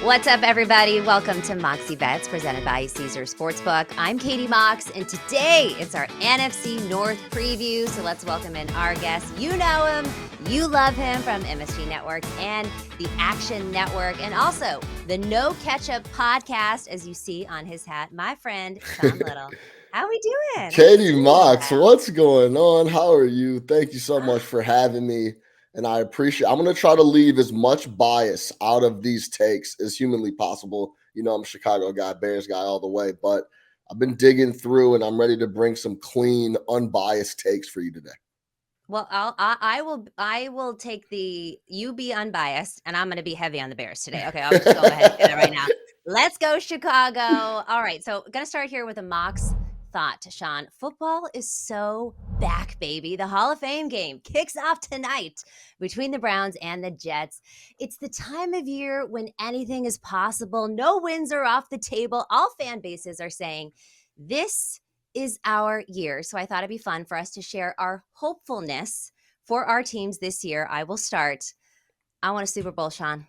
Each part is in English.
What's up, everybody? Welcome to Moxie Bets, presented by Caesars Sportsbook. I'm Katie Mox, and today it's our NFC North Preview. So let's welcome in our guest. You know him, you love him from MSG Network and the Action Network, and also the No Ketchup podcast, as you see on his hat, my friend, Sean Little. How we doing? Katie Mox, what's going on? How are you? Thank you so much for having me. And I appreciate I'm going to try to leave as much bias out of these takes as humanly possible. You know, I'm a Chicago guy, Bears guy all the way, but I've been digging through and I'm ready to bring some clean, unbiased takes for you today. Well, I will take you be unbiased, and I'm going to be heavy on the Bears today. Okay, I'll just go ahead and do that right now. Let's go, Chicago. All right, so going to start here with a Mox thought, Sean. Football is so back, baby. The Hall of Fame game kicks off tonight between the Browns and the Jets. It's the time of year when anything is possible. No wins are off the table. All fan bases are saying this is our year. So I thought it'd be fun for us to share our hopefulness for our teams this year. I will start. I want a Super Bowl, Sean.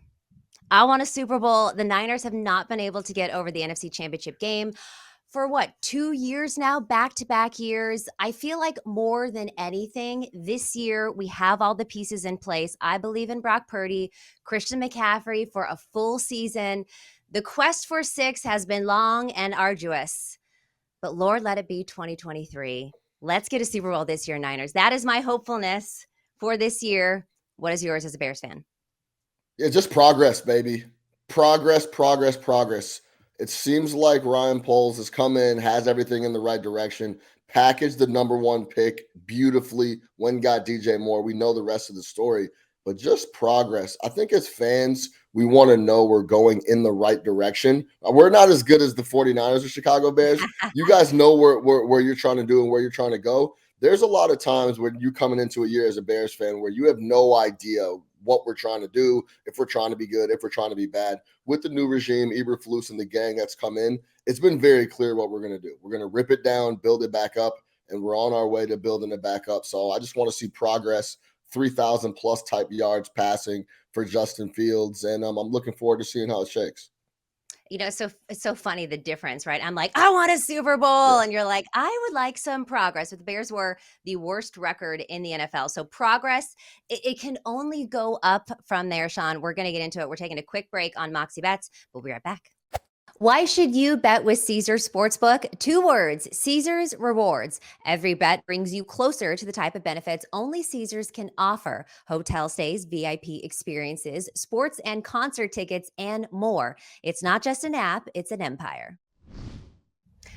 I want a Super Bowl. The Niners have not been able to get over the NFC Championship game for 2 years now, back-to-back years. I feel like more than anything, this year we have all the pieces in place. I believe in Brock Purdy, Christian McCaffrey for a full season. The quest for 6 has been long and arduous. But Lord, let it be 2023. Let's get a Super Bowl this year, Niners. That is my hopefulness for this year. What is yours as a Bears fan? Yeah, just progress, baby. Progress. It seems like Ryan Poles has come in, has everything in the right direction, packaged the number one pick beautifully, when got DJ Moore. We know the rest of the story, but just progress. I think as fans, we want to know we're going in the right direction. We're not as good as the 49ers or Chicago Bears. You guys know where you're trying to do and where you're trying to go. There's a lot of times when you're coming into a year as a Bears fan where you have no idea what we're trying to do, if we're trying to be good, if we're trying to be bad. With the new regime, Eberflus and the gang that's come in, it's been very clear what we're going to do. We're going to rip it down, build it back up, and we're on our way to building it back up. So I just want to see progress, 3,000 plus type yards passing for Justin Fields, and I'm looking forward to seeing how it shakes. You know, so it's so funny, the difference, right? I'm like, I want a Super Bowl. Yeah. And you're like, I would like some progress. But the Bears were the worst record in the NFL. So progress, it can only go up from there, Sean. We're going to get into it. We're taking a quick break on Moxie Bets. We'll be right back. Why should you bet with Caesars Sportsbook? 2 words, Caesars Rewards. Every bet brings you closer to the type of benefits only Caesars can offer. Hotel stays, VIP experiences, sports and concert tickets, and more. It's not just an app, it's an empire.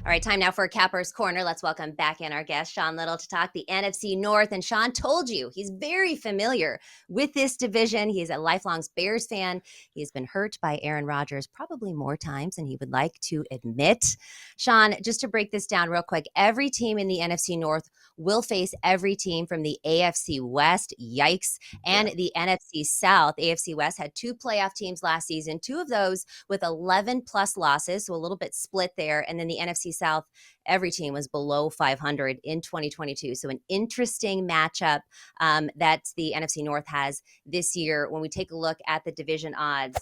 All right, time now for Capper's Corner. Let's welcome back in our guest, Sean Little, to talk the NFC North. And Sean told you he's very familiar with this division. He is a lifelong Bears fan. He has been hurt by Aaron Rodgers probably more times than he would like to admit. Sean, just to break this down real quick, every team in the NFC North will face every team from the AFC West, yikes, and the NFC South. AFC West had 2 playoff teams last season, 2 of those with 11 plus losses, so a little bit split there. And then the NFC South, every team was below 500 in 2022. So an interesting matchup that the NFC North has this year. When we take a look at the division odds,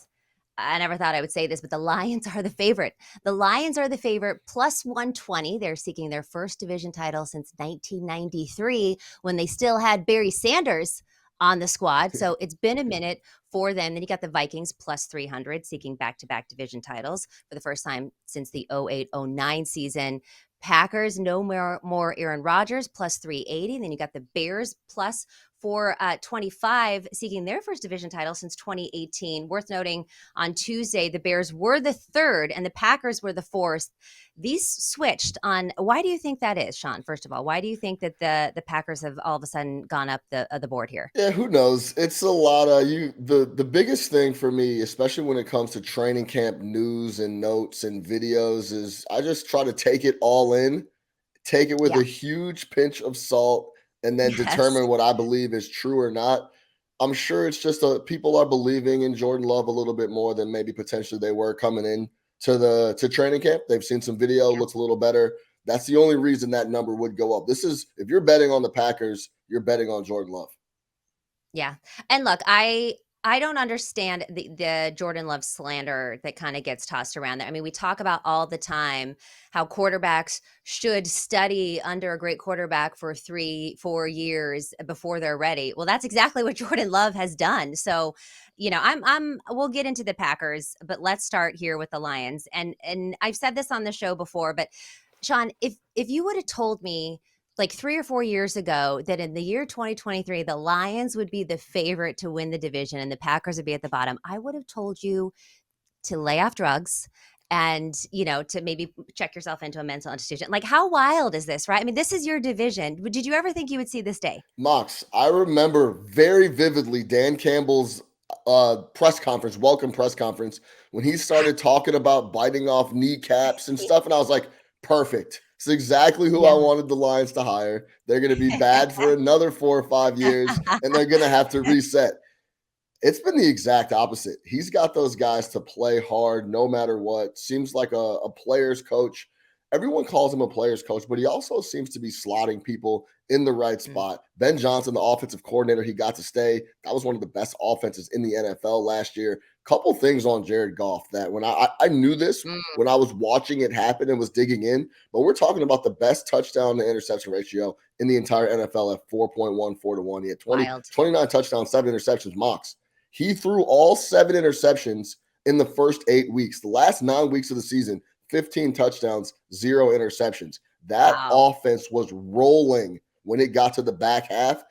I never thought I would say this, but the Lions are the favorite. The Lions are the favorite, plus 120. They're seeking their first division title since 1993, when they still had Barry Sanders on the squad. So it's been a minute for them. Then you got the Vikings plus 300, seeking back-to-back division titles for the first time since the 08-09 season. Packers, no more Aaron Rodgers, plus 380. Then you got the Bears plus 425, seeking their first division title since 2018. Worth noting, on Tuesday, the Bears were the 3rd and the Packers were the 4th. These switched on. Why do you think that is, Sean? First of all, why do you think that the Packers have all of a sudden gone up the board here? Yeah, who knows? It's a lot of the biggest thing for me, especially when it comes to training camp news and notes and videos, is I just try to take it all in, take it with a huge pinch of salt, and then determine what I believe is true or not. I'm sure it's just people are believing in Jordan Love a little bit more than maybe potentially they were coming in to training camp. They've seen some video, looks a little better. That's the only reason that number would go up. This is, if you're betting on the Packers, you're betting on Jordan Love. Yeah. And look, I I don't understand the Jordan Love slander that kind of gets tossed around there. I mean, we talk about all the time how quarterbacks should study under a great quarterback for 3-4 years before they're ready. Well, that's exactly what Jordan Love has done. So, we'll get into the Packers, but let's start here with the Lions. And I've said this on the show before, but Sean, if you would have told me like 3 or 4 years ago that in the year 2023, the Lions would be the favorite to win the division and the Packers would be at the bottom, I would have told you to lay off drugs and, to maybe check yourself into a mental institution. Like, how wild is this, right? I mean, this is your division. Did you ever think you would see this day? Mox, I remember very vividly Dan Campbell's press conference, welcome press conference, when he started talking about biting off kneecaps and stuff. And I was like, perfect. It's exactly who I Yeah. wanted the Lions to hire. They're going to be bad for another 4 or 5 years, and they're going to have to reset. It's been the exact opposite. He's got those guys to play hard no matter what. Seems like a player's coach. Everyone calls him a player's coach, but he also seems to be slotting people in the right Mm, spot. Ben Johnson, the offensive coordinator, he got to stay. That was one of the best offenses in the NFL last year. Couple things on Jared Goff that when I knew this mm, when I was watching it happen and was digging in, but we're talking about the best touchdown to interception ratio in the entire NFL at 4.14 to 1. He had 20, wild. 29 touchdowns, 7 interceptions, Mox. He threw all 7 interceptions in the first 8 weeks. The last 9 weeks of the season, 15 touchdowns, 0 interceptions. That Wow. offense was rolling when it got to the back half.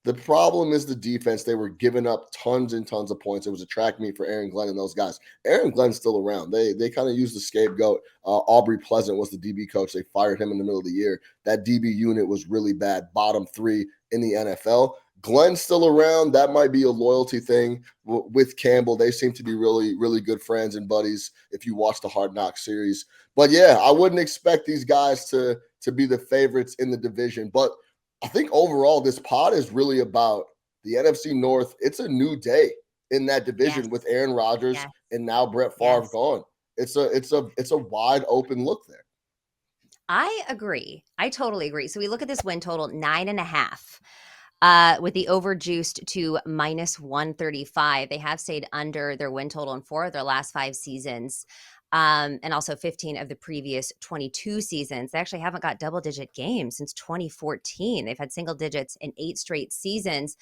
The problem is the defense. They were giving up tons and tons of points. It was a track meet for Aaron Glenn and those guys. Aaron Glenn's still around. They kind of used the scapegoat. Aubrey Pleasant was the DB coach. They fired him in the middle of the year. That DB unit was really bad, bottom 3 in the NFL. Glenn's still around. That might be a loyalty thing with Campbell. They seem to be really, really good friends and buddies if you watch the Hard Knocks series. But yeah, I wouldn't expect these guys to be the favorites in the division. But I think overall, this pod is really about the NFC North. It's a new day in that Yes. division with Aaron Rodgers Yes. and now Brett Favre Yes. gone. It's a wide open look there. I agree. I totally agree. So we look at this win total 9.5. With the overjuiced to -135. They have stayed under their win total in 4 of their last 5 seasons, and also 15 of the previous 22 seasons. They actually haven't got double-digit games since 2014. They've had single digits in 8 straight seasons.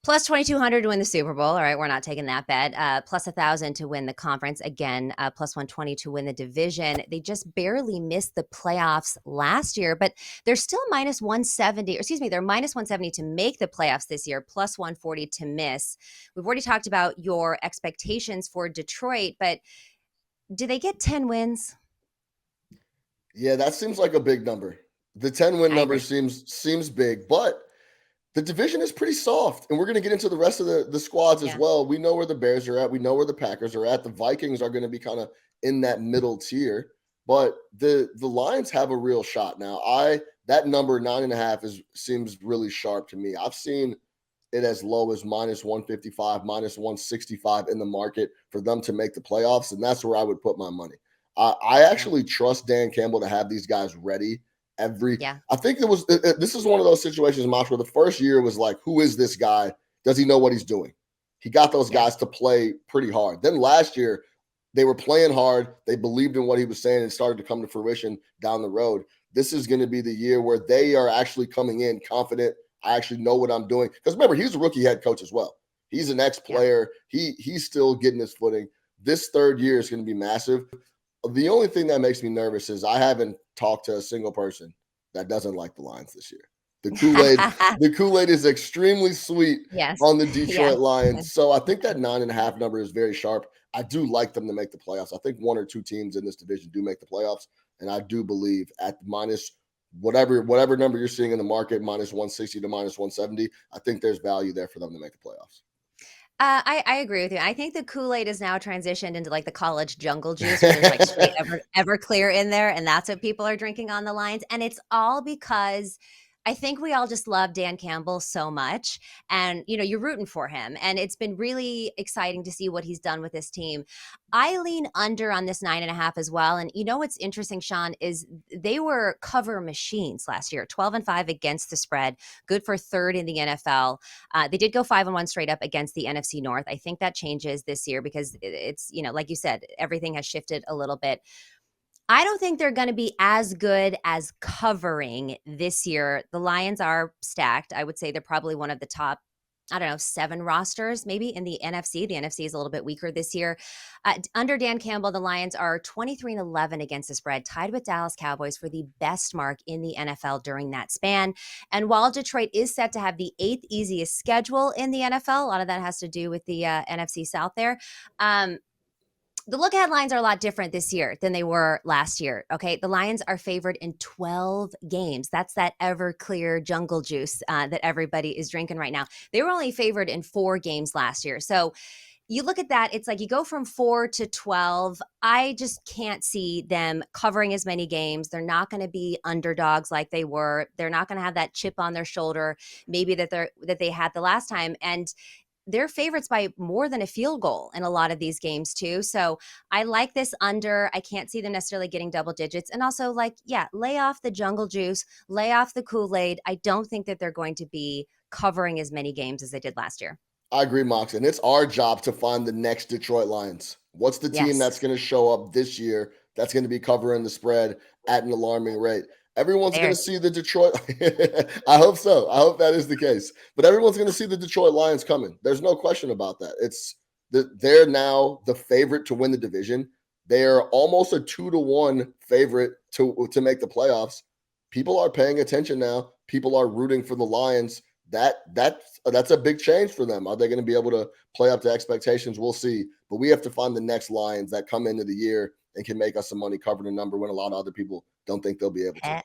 Plus 2,200 to win the Super Bowl. All right, we're not taking that bet. Plus 1,000 to win the conference. Again, plus 120 to win the division. They just barely missed the playoffs last year, but they're still minus 170. Or excuse me, they're minus 170 to make the playoffs this year, plus 140 to miss. We've already talked about your expectations for Detroit, but do they get 10 wins? Yeah, that seems like a big number. The 10-win I number agree. seems big, but the division is pretty soft, and we're going to get into the rest of the squads as Yeah. well. We know where the Bears are at. We know where the Packers are at. The Vikings are going to be kind of in that middle tier, but the Lions have a real shot now. That number 9.5 seems really sharp to me. I've seen it as low as minus 155, minus 165 in the market for them to make the playoffs, and that's where I would put my money. I Yeah. actually trust Dan Campbell to have these guys ready Yeah. I think this is one of those situations, Mosh, where the first year was like, who is this guy? Does he know what he's doing? He got those Yeah. guys to play pretty hard. Then last year, they were playing hard. They believed in what he was saying and started to come to fruition down the road. This is going to be the year where they are actually coming in confident. I actually know what I'm doing. Because remember, he's a rookie head coach as well. He's an Yeah. ex-player. He's still getting his footing. This third year is going to be massive. The only thing that makes me nervous is I haven't talked to a single person that doesn't like the Lions this year. The Kool-Aid, the Kool-Aid is extremely sweet Yes. on the Yes. Detroit Lions. So I think that 9.5 number is very sharp. I do like them to make the playoffs. I think 1 or 2 teams in this division do make the playoffs. And I do believe at minus whatever number you're seeing in the market, minus 160 to minus 170, I think there's value there for them to make the playoffs. I agree with you. I think the Kool-Aid is now transitioned into like the college jungle juice where there's like straight Everclear in there, and that's what people are drinking on the lines. And it's all because I think we all just love Dan Campbell so much. And, you're rooting for him. And it's been really exciting to see what he's done with this team. I lean under on this 9.5 as well. And what's interesting, Sean, is they were cover machines last year, 12-5 against the spread, good for third in the NFL. They did go 5-1 straight up against the NFC North. I think that changes this year because it's, like you said, everything has shifted a little bit. I don't think they're going to be as good as covering this year. The Lions are stacked. I would say they're probably one of the top, I don't know, 7 rosters maybe in the NFC. The NFC is a little bit weaker this year. Under Dan Campbell, the Lions are 23-11 against the spread, tied with Dallas Cowboys for the best mark in the NFL during that span. And while Detroit is set to have the 8th easiest schedule in the NFL, a lot of that has to do with the NFC South there. The look ahead lines are a lot different this year than they were last year. Okay. The Lions are favored in 12 games. That's that Everclear jungle juice that everybody is drinking right now. They were only favored in 4 games last year. So you look at that, it's like you go from 4 to 12. I just can't see them covering as many games. They're not going to be underdogs like they were. They're not going to have that chip on their shoulder, maybe that they had the last time. And they're favorites by more than a field goal in a lot of these games too. So I like this under. I can't see them necessarily getting double digits. And also, lay off the jungle juice, lay off the Kool-Aid. I don't think that they're going to be covering as many games as they did last year. I agree, Moxie. And it's our job to find the next Detroit Lions. What's the team that's Yes. going to show up this year that's going to be covering the spread at an alarming rate? Everyone's going to There's see the Detroit. I hope so. I hope that is the case. But everyone's going to see the Detroit Lions coming. There's no question about that. They're now the favorite to win the division. They're almost a 2-1 favorite to make the playoffs. People are paying attention now. People are rooting for the Lions. That's a big change for them. Are they going to be able to play up to expectations? We'll see. But we have to find the next Lions that come into the year and can make us some money covering a number when a lot of other people don't think they'll be able to.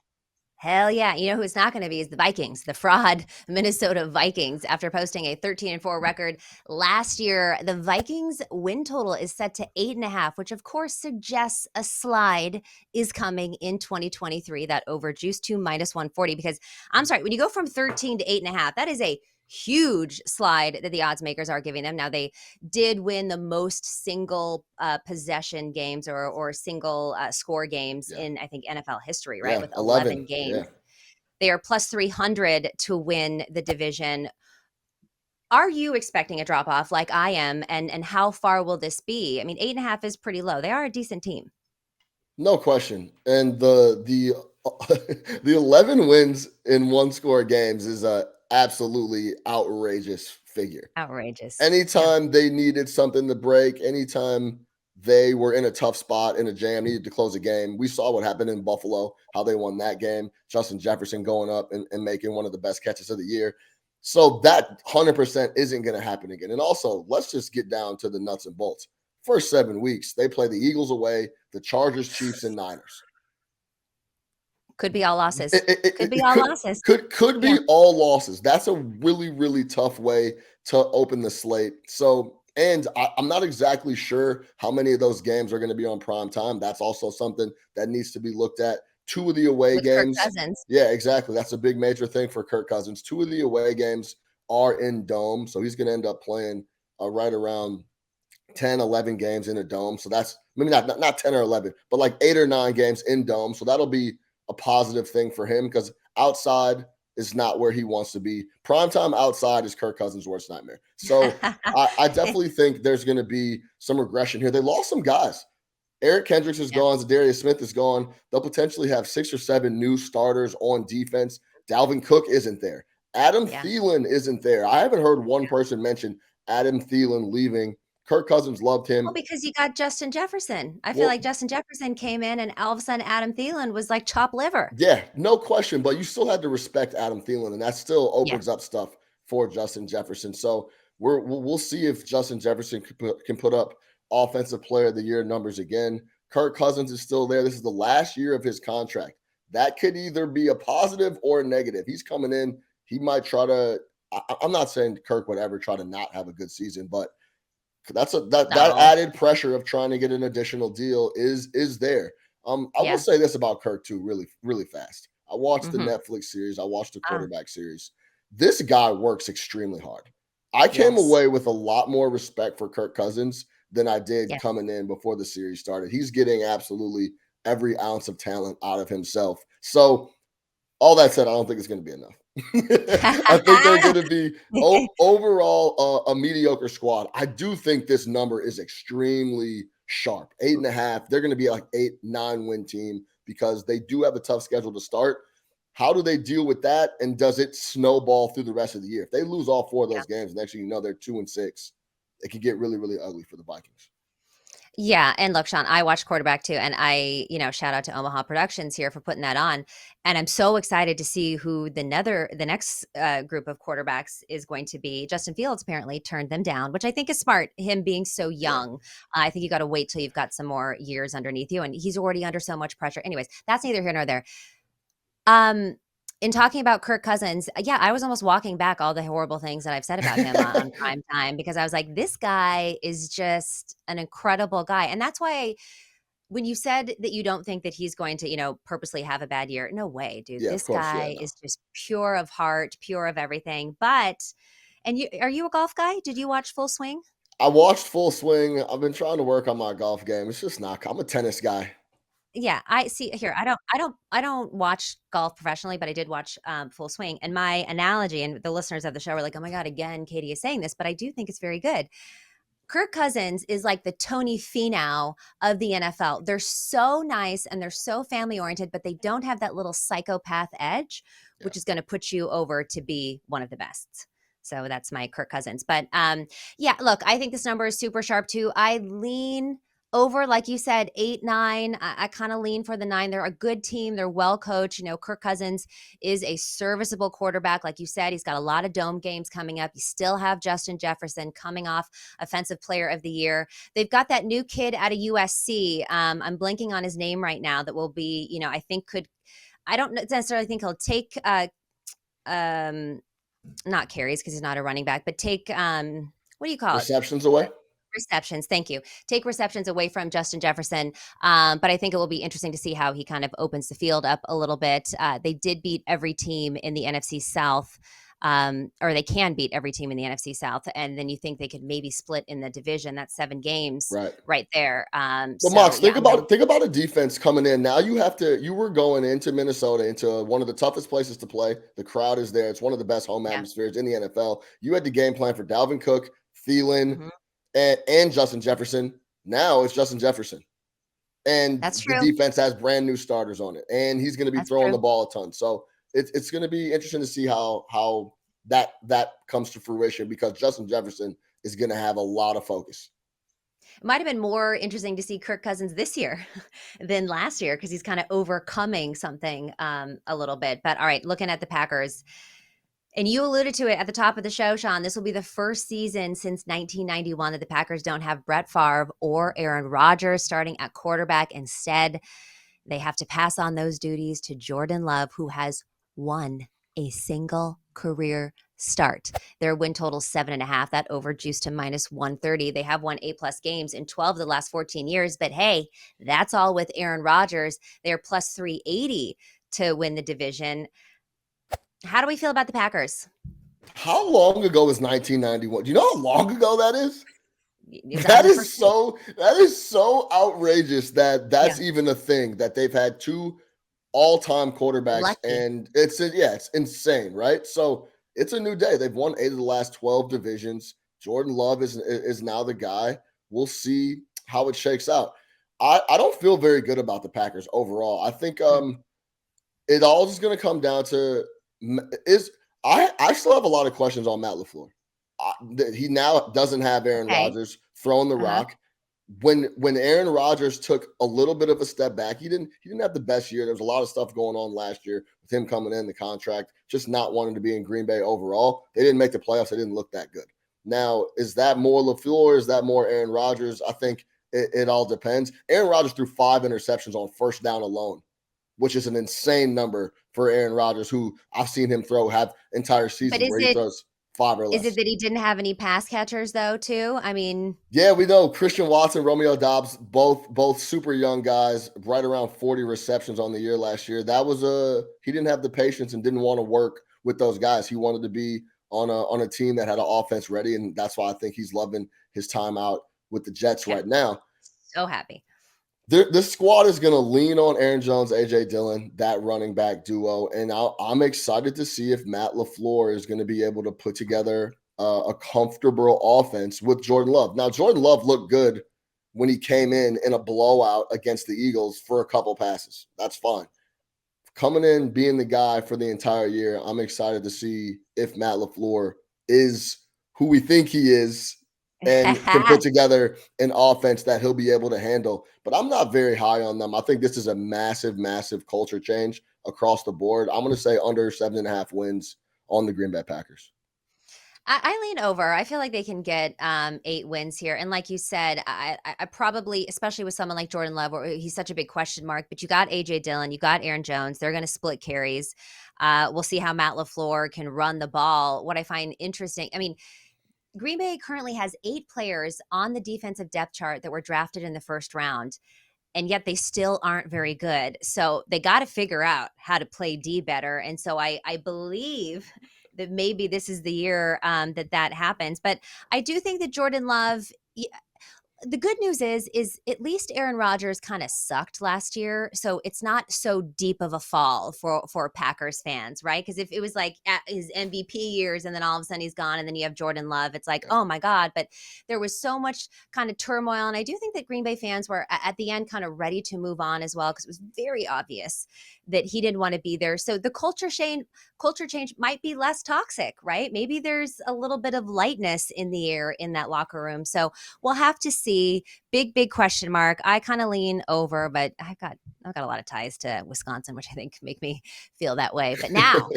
Hell yeah. You know who it's not going to be is the Vikings, the fraud Minnesota Vikings. After posting a 13-4 record last year, the Vikings win total is set to 8.5, which of course suggests a slide is coming in 2023, that over juice to -140. Because I'm sorry, when you go from 13 to 8.5, that is a huge slide that the odds makers are giving them. Now, they did win the most single possession games or single score games Yeah. in, I think, NFL history, right? Yeah. With 11 11. games. Yeah. They are plus 300 to win the division. Are you expecting a drop off like I am? And how far will this be? I mean, 8.5 is pretty low. They are a decent team. No question. And the the 11 wins in one score games is a absolutely outrageous figure. Outrageous. Yeah. Anytime they needed something to break, anytime they were in a tough spot, in a jam, needed to close a game. We saw what happened in Buffalo, how they won that game. Justin Jefferson going up and making one of the best catches of the year. So that 100% isn't going to happen again. And also, let's just get down to the nuts and bolts. First 7 weeks, they play the Eagles away, the Chargers, Chiefs, and Niners. Could be all losses. Could be It all losses. could Yeah. be all losses. That's a really, really tough way to open the slate. So, and I'm not exactly sure how many of those games are going to be on prime time. That's also something that needs to be looked at. 2 of the away With Kirk games. Cousins. Yeah, exactly. That's a big major thing for Kirk Cousins. 2 of the away games are in dome. So he's going to end up playing right around 10, 11 games in a dome. So that's maybe not 10 or 11, but like 8 or 9 games in dome. So that'll be a positive thing for him because outside is not where he wants to be. Primetime outside is Kirk Cousins' worst nightmare. So I definitely think there's going to be some regression here. They lost some guys. Eric Kendricks is Yeah. gone. Zadarius Smith is gone. They'll potentially have 6 or 7 new starters on defense. Dalvin Cook isn't there. Adam Yeah. Thielen isn't there. I haven't heard one person mention Adam Thielen leaving. Kirk Cousins loved him. Well, because you got Justin Jefferson. I feel Well, like Justin Jefferson came in and all of a sudden Adam Thielen was like chopped liver. yeah, no question. But you still had to respect Adam Thielen, and that still Yeah. opens up stuff for Justin Jefferson. So we'll see if Justin Jefferson can put up offensive player of the year numbers again. Kirk Cousins is still there. This is the last year of his contract. That could either be a positive or a negative. He's coming in. He might try to. I'm not saying Kirk would ever try to not have a good season, but that No. added pressure of trying to get an additional deal is there. I will Yeah. say this about Kirk too, really, really fast. I watched the Mhm. Netflix series. I watched the Ah, quarterback series. This guy works extremely hard. I came yes. away with a lot more respect for Kirk Cousins than I did Yes. coming in before the series started. He's getting absolutely every ounce of talent out of himself. So all that said, I don't think it's going to be enough. I think they're going to be overall a mediocre squad. I do think this number is extremely sharp. 8.5. They're going to be like 8-9 win team because they do have a tough schedule to start. How do they deal with that? And does it snowball through the rest of the year? If they lose all 4 of Yeah. those games, next thing you know, they're 2-6. It could get really, really ugly for the Vikings. Yeah, and look, Sean, I watch quarterback too, and shout out to Omaha Productions here for putting that on, and I'm so excited to see who the next group of quarterbacks is going to be. Justin Fields apparently turned them down, which I think is smart. Him being so Yeah. young, I think you got to wait till you've got some more years underneath you, and he's already under so much pressure. Anyways, that's neither here nor there. Um, in talking about Kirk Cousins, yeah, I was almost walking back all the horrible things that I've said about him on prime time because I was like, this guy is just an incredible guy. And that's why when you said that you don't think that he's going to, purposely have a bad year, no way, dude. Yeah, of This course. Yeah, guy no. is just pure of heart, pure of everything. And are you a golf guy? Did you watch Full Swing? I watched Full Swing. I've been trying to work on my golf game. It's just not. I'm a tennis guy. Yeah, I see here. I don't watch golf professionally, but I did watch Full Swing. And my analogy, and the listeners of the show were like, "Oh my god, again, Katie is saying this," but I do think it's very good. Kirk Cousins is like the Tony Finau of the NFL. They're so nice and they're so family oriented, but they don't have that little psychopath edge, Yeah. which is going to put you over to be one of the best. So that's my Kirk Cousins. But yeah, look, I think this number is super sharp too. I lean over, like you said, 8-9. I kind of lean for the 9. They're a good team. They're well coached. Kirk Cousins is a serviceable quarterback. Like you said, he's got a lot of dome games coming up. You still have Justin Jefferson coming off Offensive Player of the Year. They've got that new kid out of USC. I'm blanking on his name right now. That will be, I think I don't necessarily think he'll take, um, not carries because he's not a running back, but take, what do you call it? Receptions away. Receptions. Thank you. Take receptions away from Justin Jefferson. But I think it will be interesting to see how he kind of opens the field up a little bit. They did beat every team in the NFC South. Or they can beat every team in the NFC South, and then you think they could maybe split in the division. That's 7 games Right. right there. Well, So Mox, yeah, think about it. Think about a defense coming in. Now you were going into Minnesota, into one of the toughest places to play. The crowd is there. It's one of the best home yeah, atmospheres in the NFL. You had the game plan for Dalvin Cook, Thielen, mhm. and Justin Jefferson. Now it's Justin Jefferson. And That's the true. defense has brand new starters on it. And he's going to be That's throwing true. the ball a ton. So it's going to be interesting to see how that comes to fruition because Justin Jefferson is going to have a lot of focus. It might have been more interesting to see Kirk Cousins this year than last year because he's kind of overcoming something a little bit. But all right, looking at the Packers, and you alluded to it at the top of the show, Sean. This will be the first season since 1991 that the Packers don't have Brett Favre or Aaron Rodgers starting at quarterback. Instead, they have to pass on those duties to Jordan Love, who has won a single career start. Their win total 7.5. That over juiced to -130. They have won 8+ games in 12 of the last 14 years. But hey, that's all with Aaron Rodgers. They're plus 380 to win the division. How do we feel about the Packers? How long ago is 1991? Do you know how long ago that is? Is that in the first place? That is so outrageous that Yeah. that's even a thing that they've had two all-time quarterbacks Lucky. and it's insane, right? So it's a new day. They've won 8 of the last 12 divisions. Jordan Love is now the guy. We'll see how it shakes out. I don't feel very good about the Packers overall. I think Mm. it all is going to come down to is I still have a lot of questions on Matt LaFleur. He now doesn't have Aaron Okay. Rodgers throwing the Uh-huh. rock. When Aaron Rodgers took a little bit of a step back, he didn't have the best year. There was a lot of stuff going on last year with him coming in the contract, just not wanting to be in Green Bay overall. They didn't make the playoffs. They didn't look that good. Now, is that more LaFleur? Is that more Aaron Rodgers? I think it all depends. Aaron Rodgers threw 5 interceptions on first down alone, which is an insane number for Aaron Rodgers, who I've seen him have entire But seasons is where he it throws. 5 or Is it less. that he didn't have any pass catchers though, too? I mean, Yeah, we know Christian Watson, Romeo Dobbs, both super young guys, right around 40 receptions on the year last year. That was he didn't have the patience and didn't want to work with those guys. He wanted to be on a team that had an offense ready, and that's why I think he's loving his time out with the Jets yeah, right now. so happy. This squad is going to lean on Aaron Jones, AJ Dillon, that running back duo, and I'm excited to see if Matt LaFleur is going to be able to put together a comfortable offense with Jordan Love. Now, Jordan Love looked good when he came in a blowout against the Eagles for a couple passes. That's fine. Coming in, being the guy for the entire year, I'm excited to see if Matt LaFleur is who we think he is and can put together an offense that he'll be able to handle. But I'm not very high on them. I think this is a massive, massive culture change across the board. I'm going to say under 7.5 wins on the Green Bay Packers. I lean over. I feel like they can get 8 wins here. And like you said, I probably, especially with someone like Jordan Love, where he's such a big question mark, but you got AJ Dillon, you got Aaron Jones. They're going to split carries. We'll see how Matt LaFleur can run the ball. What I find interesting, I mean, Green Bay currently has 8 players on the defensive depth chart that were drafted in the first round, and yet they still aren't very good. So they got to figure out how to play D better. And so I believe that maybe this is the year that happens. But I do think that Jordan Love, the good news is at least Aaron Rodgers kind of sucked last year, so it's not so deep of a fall for Packers fans, right? Because if it was like at his MVP years and then all of a sudden he's gone and then you have Jordan Love, it's like, Yeah. oh my God. But there was so much kind of turmoil, and I do think that Green Bay fans were at the end kind of ready to move on as well, because it was very obvious that he didn't want to be there. So the culture change might be less toxic, right? Maybe there's a little bit of lightness in the air in that locker room. So we'll have to see. Big question mark. I kind of lean over, but I've got a lot of ties to Wisconsin, which I think make me feel that way. But now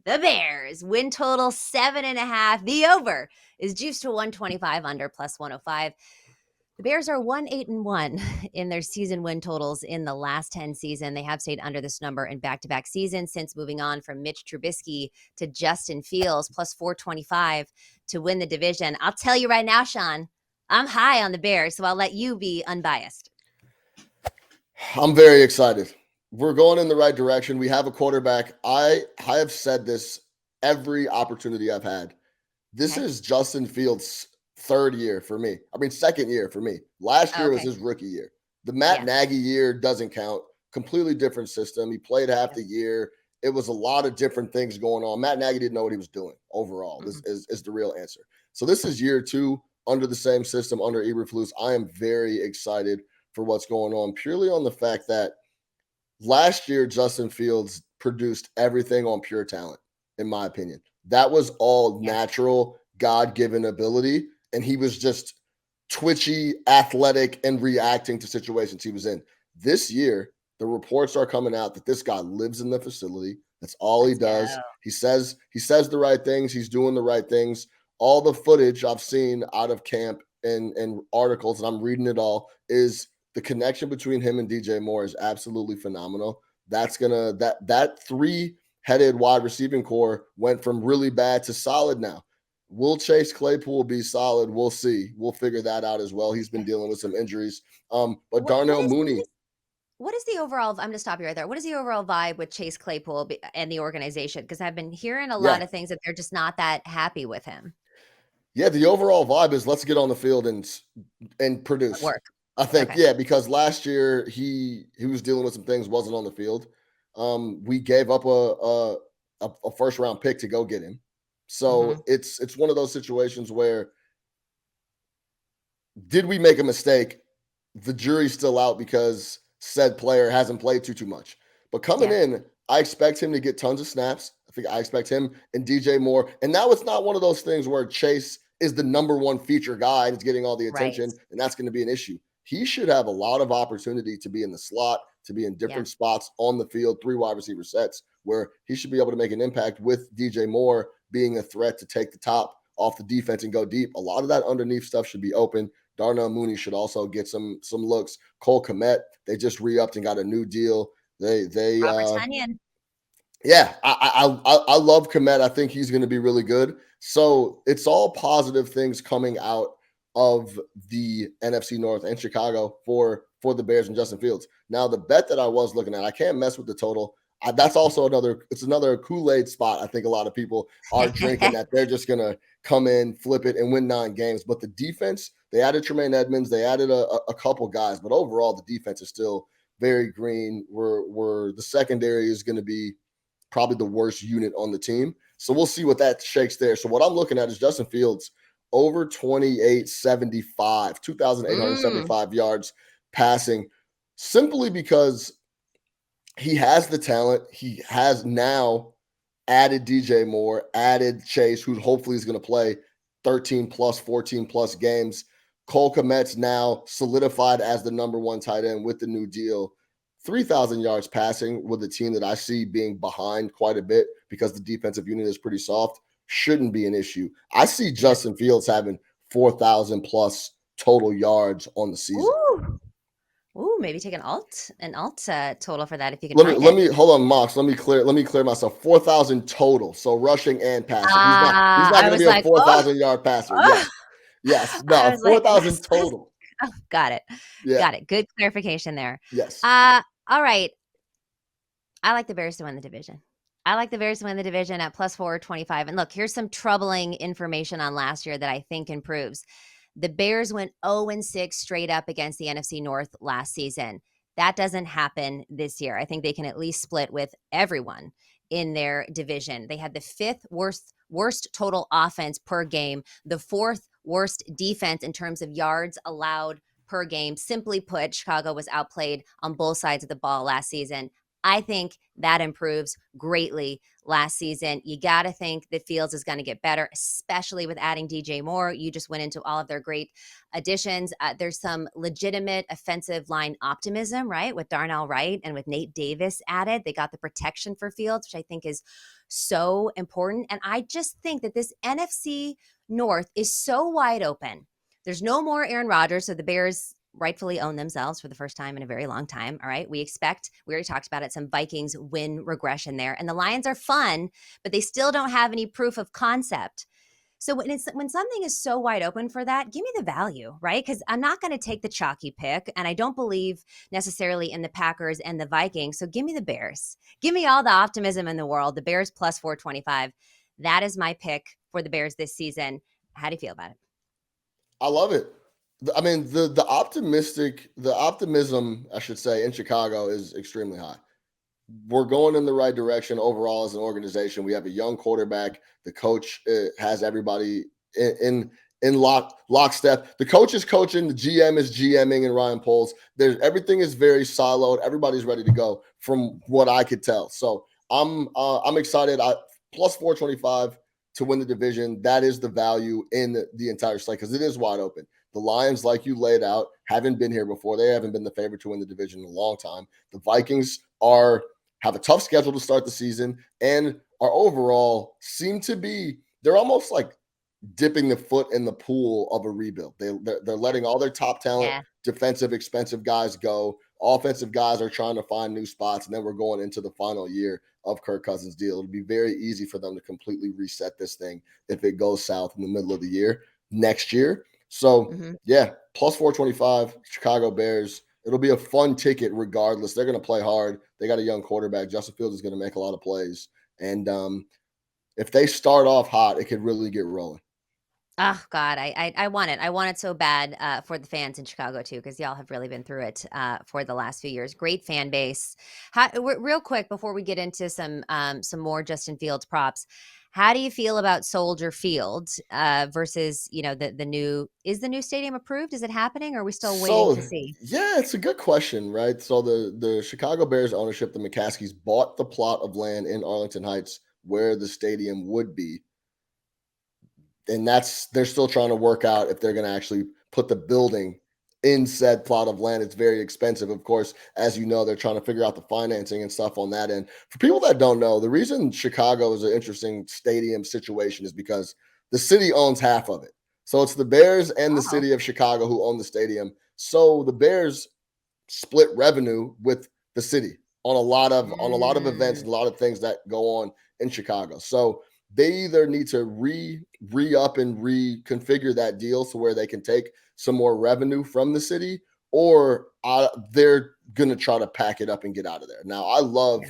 the Bears win total 7.5. The over is juiced to 125, under plus 105. The Bears are 1-8-1 in their season win totals in the last 10 seasons. They have stayed under this number in back-to-back seasons since moving on from Mitch Trubisky to Justin Fields, plus 425 to win the division. I'll tell you right now, Sean, I'm high on the Bears, so I'll let you be unbiased. I'm very excited. We're going in the right direction. We have a quarterback. I have said this every opportunity I've had. This Okay. is Justin Fields' third year for me. I mean, second year for me. Last year was Okay. his rookie year. The Matt Yeah. Nagy year doesn't count. Completely different system. He played half Yeah. the year. It was a lot of different things going on. Matt Nagy didn't know what he was doing overall. This Mm-hmm. is the real answer. So this is year 2 under the same system, under Eberflus. I am very excited for what's going on, purely on the fact that last year Justin Fields produced everything on pure talent, in my opinion. That was all Yeah. natural, God-given ability, and he was just twitchy, athletic, and reacting to situations he was in. This year, the reports are coming out that this guy lives in the facility. That's all he Let's go. does. He says the right things. He's doing the right things. All the footage I've seen out of camp and articles, and I'm reading it all, is the connection between him and DJ Moore is absolutely phenomenal. That's gonna that three-headed wide receiving core went from really bad to solid now. Will Chase Claypool be solid? We'll see. We'll figure that out as well. He's been dealing with some injuries. But What Darnell is Mooney, what is the overall? I'm going to stop you right there. What is the overall vibe with Chase Claypool and the organization? Because I've been hearing a lot yeah, of things that they're just not that happy with him. yeah. The overall vibe is let's get on the field and produce. Work. I think, Okay. yeah, because last year he was dealing with some things, wasn't on the field. We gave up a first round pick to go get him. So Mm-hmm. it's one of those situations where, did we make a mistake? The jury's still out because said player hasn't played too much. But coming Yeah. in, I expect him to get tons of snaps. I expect him and DJ Moore. And now it's not one of those things where Chase is the number one feature guy and it's getting all the Right. attention, and that's going to be an issue. He should have a lot of opportunity to be in the slot, to be in Yeah. different spots on the field, 3 wide receiver sets, where he should be able to make an impact with DJ Moore being a threat to take the top off the defense and go deep. A lot of that underneath stuff should be open. Darnell Mooney should also get some looks. Cole Kmet, they just re-upped and got a new deal. They Robert Tunyon. Yeah, I love Komet. I think he's going to be really good. So it's all positive things coming out of the NFC North and Chicago for the Bears and Justin Fields. Now the bet that I was looking at, I can't mess with the total. That's also another Kool-Aid spot. I think a lot of people are drinking that they're just going to come in, flip it, and win 9 games. But the defense, they added Tremaine Edmonds, they added a couple guys, but overall the defense is still very green. We're the secondary is going to be probably the worst unit on the team. So we'll see what that shakes there. So what I'm looking at is Justin Fields over 2875, Mm. 2,875 yards passing, simply because he has the talent. He has now added DJ Moore, added Chase, who hopefully is going to play 13 plus, 14 plus games. Cole Kmet's now solidified as the number one tight end with the new deal. 3,000 yards passing with a team that I see being behind quite a bit because the defensive unit is pretty soft shouldn't be an issue. I see Yeah. Justin Fields having 4,000 plus total yards on the season. Ooh. Ooh, maybe take an alt total for that if you can Let me find let it. me hold on, Mox. Let me clear myself. 4,000 total. So rushing and passing. He's not I going to was be a like, "Oh, 4,000 yard passer. oh." Yes. No, I was like, 4,000 that's total. oh, got it. Yeah. Got it. Good clarification there. Yes. All right. I like the Bears to win the division. I like the Bears to win the division at plus 425. And look, here's some troubling information on last year that I think improves. The Bears went 0-6 straight up against the NFC North last season. That doesn't happen this year. I think they can at least split with everyone in their division. They had the fifth worst total offense per game, the fourth worst defense in terms of yards allowed per game. Simply put, Chicago was outplayed on both sides of the ball last season. I think that improves greatly last season. You got to think that Fields is going to get better, especially with adding DJ Moore. You just went into all of their great additions. There's some legitimate offensive line optimism, right? With Darnell Wright and with Nate Davis added. They got the protection for Fields, which I think is so important. And I just think that this NFC North is so wide open. There's no more Aaron Rodgers, so the Bears rightfully own themselves for the first time in a very long time. All right. We already talked about it, some Vikings win regression there. And the Lions are fun, but they still don't have any proof of concept. So when something is so wide open for that, give me the value, right? Because I'm not going to take the chalky pick, and I don't believe necessarily in the Packers and the Vikings. So give me the Bears. Give me all the optimism in the world. The Bears plus 425. That is my pick for the Bears this season. How do you feel about it? I love it. I mean, the optimism, I should say, in Chicago is extremely high. We're going in the right direction overall as an organization. We have a young quarterback. The coach has everybody in lockstep. The coach is coaching. The GM is GMing, and Ryan Poles. Everything is very siloed. Everybody's ready to go, from what I could tell. So I'm excited. Plus 425 to win the division. That is the value in the entire slate because it is wide open. The Lions, like you laid out, haven't been here before. They haven't been the favorite to win the division in a long time. The Vikings have a tough schedule to start the season and are overall seem to be, they're almost like dipping the foot in the pool of a rebuild. They're letting all their top talent, Yeah. defensive, expensive guys go. Offensive guys are trying to find new spots, and then we're going into the final year of Kirk Cousins' deal. It'll be very easy for them to completely reset this thing if it goes south in the middle of the year next year. So Mm-hmm. yeah, plus 425, Chicago Bears. It'll be a fun ticket regardless. They're going to play hard. They got a young quarterback. Justin Fields is going to make a lot of plays. And if they start off hot, it could really get rolling. Oh God, I want it. I want it so bad for the fans in Chicago too, because y'all have really been through it for the last few years. Great fan base. Real quick before we get into some more Justin Fields props, how do you feel about Soldier Field versus the new stadium approved? Is it happening, or are we still waiting So to see? yeah, it's a good question, right? So the Chicago Bears ownership, the McCaskies, bought the plot of land in Arlington Heights where the stadium would be, and they're still trying to work out if they're going to actually put the building in said plot of land. It's very expensive, of course. As you know, they're trying to figure out the financing and stuff on that end. For people that don't know, the reason Chicago is an interesting stadium situation is because the city owns half of it. So it's the Bears and the Oh, city of Chicago who own the stadium. So the Bears split revenue with the city. on a lot of events Mm, and a lot of things that go on in Chicago. So they either need to re-up and reconfigure that deal so where they can take some more revenue from the city, or they're gonna try to pack it up and get out of there. Now, I yeah, love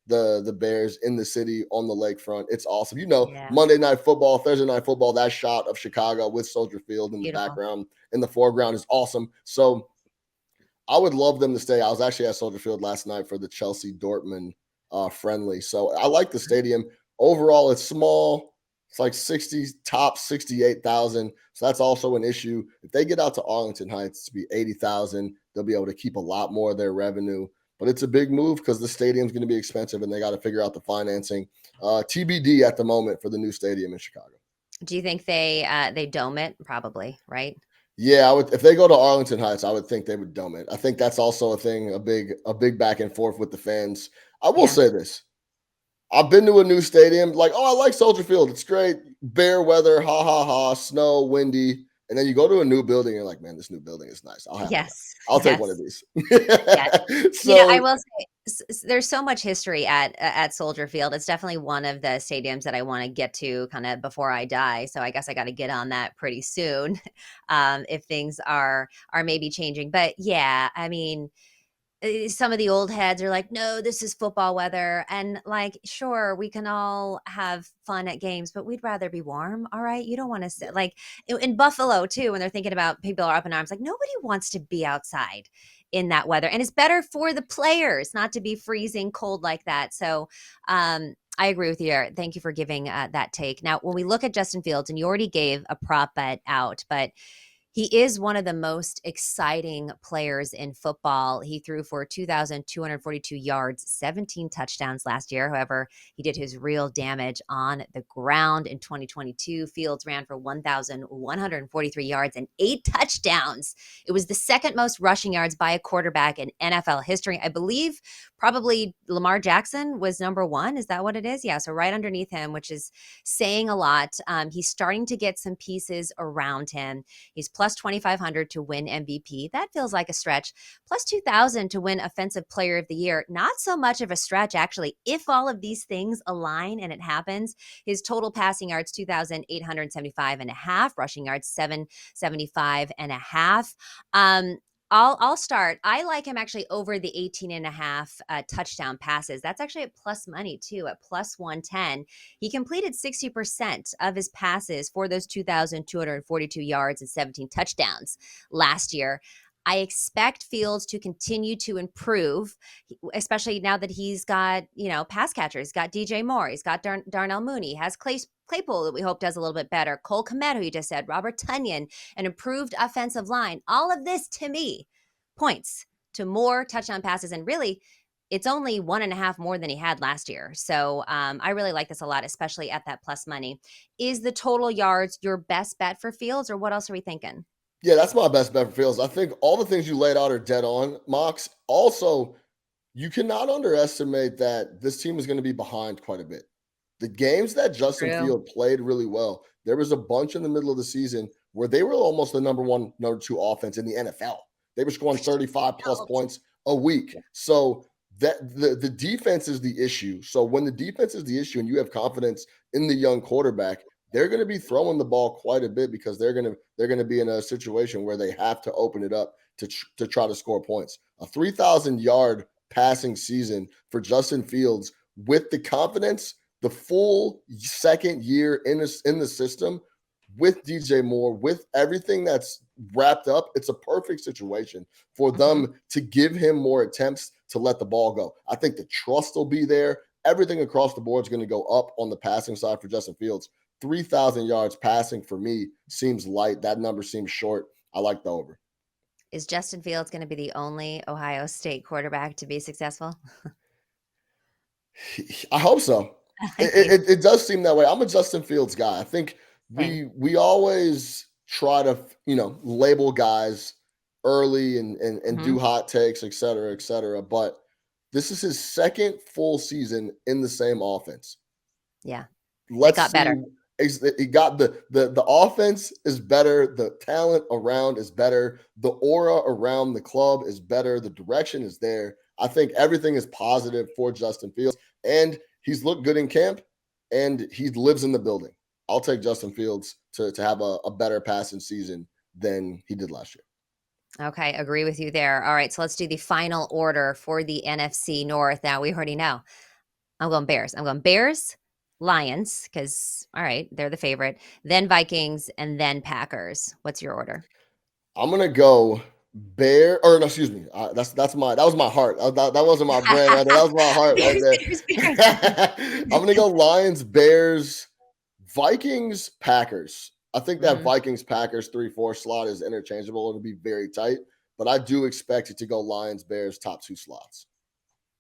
the Bears in the city on the lakefront. It's awesome. yeah, Monday Night Football, Thursday Night Football, that shot of Chicago with Soldier Field in the beautiful. background, in the foreground is awesome. So I would love them to stay. I was actually at Soldier Field last night for the Chelsea Dortmund friendly. So I like the stadium. Overall, it's small. It's like 60 top 68,000. So that's also an issue. If they get out to Arlington Heights to be 80,000, they'll be able to keep a lot more of their revenue. But it's a big move because the stadium's going to be expensive and they got to figure out the financing. TBD at the moment for the new stadium in Chicago. Do you think they dome it? Probably, right? Yeah, I would. If they go to Arlington Heights, I would think they would dome it. I think that's also a thing, a big back and forth with the fans. I will Yeah. say this: I've been to a new stadium. Like, oh, I like Soldier Field. It's great. Bear weather, ha ha ha, snow, windy, and then you go to a new building. And you're like, man, this new building is nice. I'll have one. Yes. I'll take one of Yes. these. Yes. I So will say there's so much history at Soldier Field. It's definitely one of the stadiums that I want to get to kind of before I die. So I guess I got to get on that pretty soon, if things are maybe changing. But yeah, I mean, some of the old heads are like, no, this is football weather. And like, sure, we can all have fun at games, but we'd rather be warm. All right. You don't want to yeah, sit like in Buffalo too, when they're thinking about people are up in arms, like nobody wants to be outside in that weather. And it's better for the players not to be freezing cold like that. So, I agree with you. Thank you for giving that take. Now, when we look at Justin Fields, and you already gave a prop bet out, but he is one of the most exciting players in football. He threw for 2,242 yards, 17 touchdowns last year. However, he did his real damage on the ground in 2022. Fields ran for 1,143 yards and 8 touchdowns. It was the second most rushing yards by a quarterback in NFL history. I believe probably Lamar Jackson was number one. Is that what it is? Yeah. So right underneath him, which is saying a lot. He's starting to get some pieces around him. He's plus 2,500 to win MVP. That feels like a stretch. Plus 2,000 to win Offensive Player of the Year. Not so much of a stretch, actually. If all of these things align and it happens, his total passing yards, 2,875 and a half, rushing yards, 775 and a half. I'll start. I like him actually over the 18 and a half touchdown passes. That's actually at plus money too, at plus 110. He completed 60% of his passes for those 2,242 yards and 17 touchdowns last year. I expect Fields to continue to improve, especially now that he's got, pass catchers. He's got DJ Moore. He's got Darnell Mooney. He has Claypool that we hope does a little bit better. Cole Kmet, who you just said, Robert Tunyon, an improved offensive line. All of this to me points to more touchdown passes. And really, it's only 1.5 more than he had last year. So I really like this a lot, especially at that plus money. Is the total yards your best bet for Fields, or what else are we thinking? yeah, that's my best bet for Fields. I think all the things you laid out are dead on, Mox. Also, you cannot underestimate that this team is going to be behind quite a bit. The games that Justin True. Field played really well, there was a bunch in the middle of the season where they were almost the number one, number two offense in the NFL. They were scoring 35 plus points a week. Yeah. So that the defense is the issue. So when the defense is the issue and you have confidence in the young quarterback, they're going to be throwing the ball quite a bit because they're going to be in a situation where they have to open it up to try to score points. A 3,000-yard passing season for Justin Fields with the confidence, the full second year in the system with DJ Moore, with everything that's wrapped up, it's a perfect situation for Mm-hmm. them to give him more attempts to let the ball go. I think the trust will be there. Everything across the board is going to go up on the passing side for Justin Fields. 3,000 yards passing for me seems light. That number seems short. I like the over. Is Justin Fields going to be the only Ohio State quarterback to be successful? I hope so. I It, think it, it does seem that way. I'm a Justin Fields guy. I think same. we always try to label guys early and Hmm. do hot takes, et cetera, et cetera. But this is his second full season in the same offense. Yeah. It Let's got see. better. He got the offense is better. The talent around is better. The aura around the club is better. The direction is there. I think everything is positive for Justin Fields, and he's looked good in camp, and he lives in the building. I'll take Justin Fields to have a better passing season than he did last year. Okay, agree with you there. All right, so let's do the final order for the NFC North. Now, we already know. I'm going Bears. I'm going Bears, Lions, because, all right, they're the favorite, then Vikings, and then Packers. What's your order? I'm gonna go Bear, or no, excuse me. That was my heart. That wasn't my brain right there. That was my heart right Bears, there. Bears, Bears. I'm gonna go Lions, Bears, Vikings, Packers. I think that Mhm. Vikings Packers 3-4 slot is interchangeable. It'll be very tight, but I do expect it to go Lions, Bears, top 2 slots.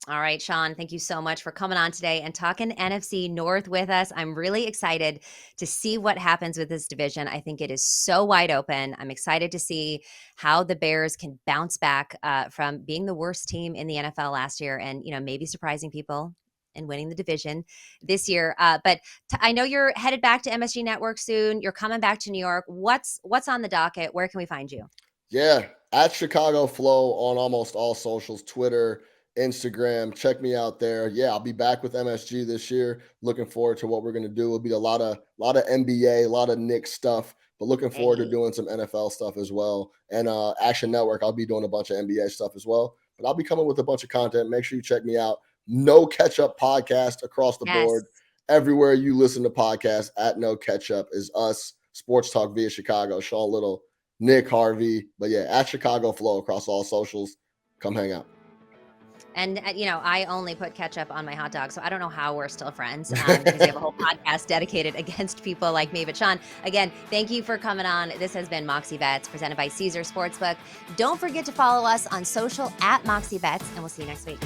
All right, Sean, thank you so much for coming on today and talking NFC North with us. I'm really excited to see what happens with this division. I think it is so wide open. I'm excited to see how the Bears can bounce back from being the worst team in the NFL last year and, maybe surprising people and winning the division this year. But I know you're headed back to MSG Network soon. You're coming back to New York. What's on the docket? Where can we find you? Yeah, at Chicago Flow on almost all socials, Twitter, Instagram. Check me out there. Yeah, I'll be back with MSG this year. Looking forward to what we're gonna do. It'll be a lot of NBA, a lot of Knicks stuff, but looking forward to Hey. doing some NFL stuff as well. And Action Network, I'll be doing a bunch of NBA stuff as well. But I'll be coming with a bunch of content. Make sure you check me out. No Catch Up podcast across the Yes. board. Everywhere you listen to podcasts, at No Catch Up is us. Sports Talk via Chicago. Sean Little, Nick Harvey. But yeah, at Chicago Flow across all socials. Come hang out. And, I only put ketchup on my hot dog, so I don't know how we're still friends because we have a whole podcast dedicated against people like me. But Sean, again, thank you for coming on. This has been Moxie Bets presented by Caesar Sportsbook. Don't forget to follow us on social at Moxie Bets, and we'll see you next week.